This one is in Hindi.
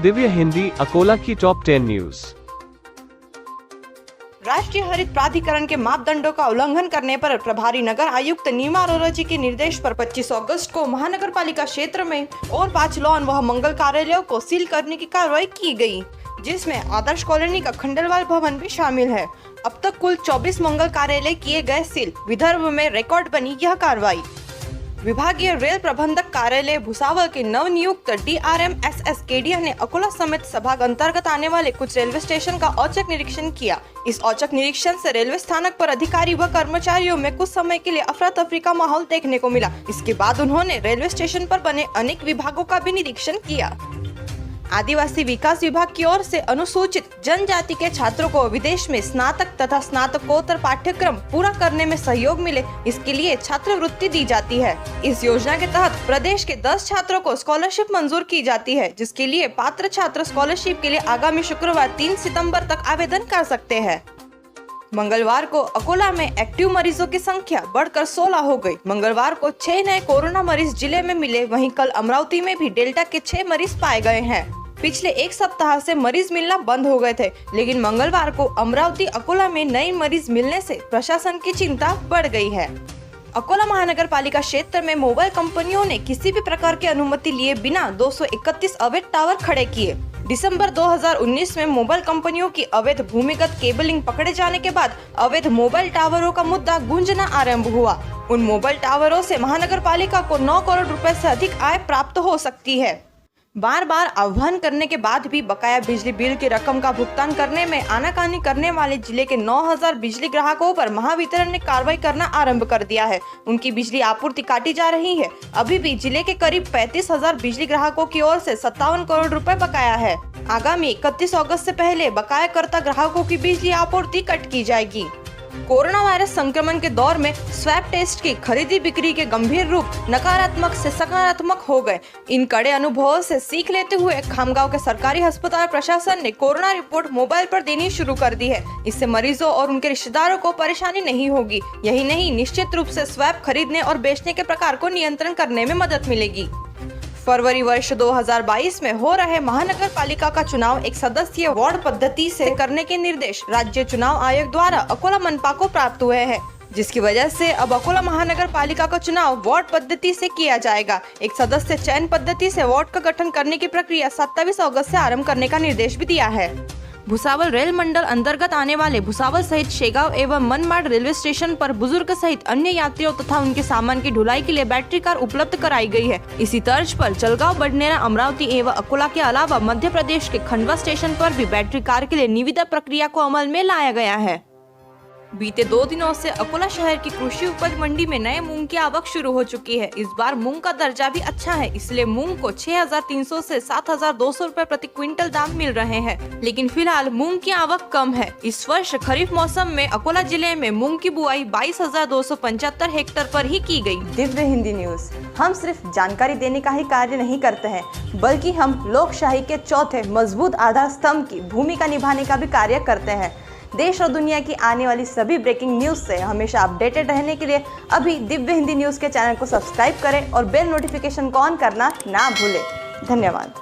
दिव्य हिंदी अकोला की टॉप 10 न्यूज। राष्ट्रीय हरित प्राधिकरण के मापदंडों का उल्लंघन करने पर प्रभारी नगर आयुक्त नीमा अरोरा जी के निर्देश पर 25 अगस्त को महानगर पालिका क्षेत्र में और 5 लॉन व मंगल कार्यालयों को सील करने की कार्रवाई की गई, जिसमें आदर्श कॉलोनी का खंडेलवाल भवन भी शामिल है। अब तक कुल 24 मंगल कार्यालय किए गए सील। विदर्भ में रिकॉर्ड बनी यह कार्रवाई। विभागीय रेल प्रबंधक कार्यालय भुसावल के नवनियुक्त DRM SS केडिया ने अकोला समेत संभाग अंतर्गत आने वाले कुछ रेलवे स्टेशन का औचक निरीक्षण किया। इस औचक निरीक्षण से रेलवे स्थानक पर अधिकारी व कर्मचारियों में कुछ समय के लिए अफरा तफरी का माहौल देखने को मिला। इसके बाद उन्होंने रेलवे स्टेशन पर बने अनेक विभागों का भी निरीक्षण किया। आदिवासी विकास विभाग की ओर से अनुसूचित जनजाति के छात्रों को विदेश में स्नातक तथा स्नातकोत्तर पाठ्यक्रम पूरा करने में सहयोग मिले, इसके लिए छात्रवृत्ति दी जाती है। इस योजना के तहत प्रदेश के 10 छात्रों को स्कॉलरशिप मंजूर की जाती है, जिसके लिए पात्र छात्र स्कॉलरशिप के लिए आगामी शुक्रवार 3 सितंबर तक आवेदन कर सकते हैं। मंगलवार को अकोला में एक्टिव मरीजों की संख्या बढ़कर 16 हो गई। मंगलवार को 6 नए कोरोना मरीज जिले में मिले। वहीं कल अमरावती में भी डेल्टा के 6 मरीज पाए गए हैं। पिछले एक सप्ताह से मरीज मिलना बंद हो गए थे, लेकिन मंगलवार को अमरावती अकोला में नए मरीज मिलने से प्रशासन की चिंता बढ़ गई है। अकोला महानगर पालिका क्षेत्र में मोबाइल कंपनियों ने किसी भी प्रकार की अनुमति लिए बिना 231 अवैध टावर खड़े किए। दिसंबर 2019 में मोबाइल कंपनियों की अवैध भूमिगत केबलिंग पकड़े जाने के बाद अवैध मोबाइल टावरों का मुद्दा गूंजना आरंभ हुआ। उन मोबाइल टावरों से महानगर पालिका को 9 करोड़ रुपए से अधिक आय प्राप्त हो सकती है। बार बार आह्वान करने के बाद भी बकाया बिजली बिल की रकम का भुगतान करने में आनाकानी करने वाले जिले के 9000 बिजली ग्राहकों पर महावितरण ने कार्रवाई करना आरंभ कर दिया है। उनकी बिजली आपूर्ति काटी जा रही है। अभी भी जिले के करीब 35,000 बिजली ग्राहकों की ओर से 57 करोड़ रुपए बकाया है। आगामी 31 अगस्त से पहले बकाया कर्ता ग्राहकों की बिजली आपूर्ति कट की जाएगी। कोरोना वायरस संक्रमण के दौर में स्वैब टेस्ट की खरीदी बिक्री के गंभीर रूप नकारात्मक से सकारात्मक हो गए। इन कड़े अनुभवों से सीख लेते हुए खामगांव के सरकारी अस्पताल प्रशासन ने कोरोना रिपोर्ट मोबाइल पर देनी शुरू कर दी है। इससे मरीजों और उनके रिश्तेदारों को परेशानी नहीं होगी। यही नहीं, निश्चित रूप से स्वैब खरीदने और बेचने के प्रकार को नियंत्रण करने में मदद मिलेगी। फरवरी वर्ष 2022 में हो रहे महानगर पालिका का चुनाव एक सदस्यीय वार्ड पद्धति से करने के निर्देश राज्य चुनाव आयोग द्वारा अकोला मनपा को प्राप्त हुए हैं, जिसकी वजह से अब अकोला महानगर पालिका का चुनाव वार्ड पद्धति से किया जाएगा। एक सदस्य चयन पद्धति से वार्ड का गठन करने की प्रक्रिया 27 अगस्त से आरंभ करने का निर्देश भी दिया है। भुसावल रेल मंडल अंतर्गत आने वाले भुसावल सहित शेगांव एवं मनमाड़ रेलवे स्टेशन पर बुजुर्ग सहित अन्य यात्रियों तथा उनके सामान की ढुलाई के लिए बैटरी कार उपलब्ध कराई गई है। इसी तर्ज पर जलगांव, बडनेरा, अमरावती एवं अकोला के अलावा मध्य प्रदेश के खंडवा स्टेशन पर भी बैटरी कार के लिए निविदा प्रक्रिया को अमल में लाया गया है। बीते 2 दिनों से अकोला शहर की कृषि उपज मंडी में नए मूंग की आवक शुरू हो चुकी है। इस बार मूंग का दर्जा भी अच्छा है, इसलिए मूंग को 6,300 से 7,200 रुपए प्रति क्विंटल दाम मिल रहे हैं। लेकिन फिलहाल मूंग की आवक कम है। इस वर्ष खरीफ मौसम में अकोला जिले में मूंग की बुआई 22,275 हेक्टेयर पर ही की गई। दिव्य हिंदी न्यूज, हम सिर्फ जानकारी देने का ही कार्य नहीं करते हैं, बल्कि हम लोकशाही के चौथे मजबूत आधार स्तंभ की भूमिका निभाने का भी कार्य करते हैं। देश और दुनिया की आने वाली सभी ब्रेकिंग न्यूज से हमेशा अपडेटेड रहने के लिए अभी दिव्य हिंदी न्यूज के चैनल को सब्सक्राइब करें और बेल नोटिफिकेशन को ऑन करना ना भूलें। धन्यवाद।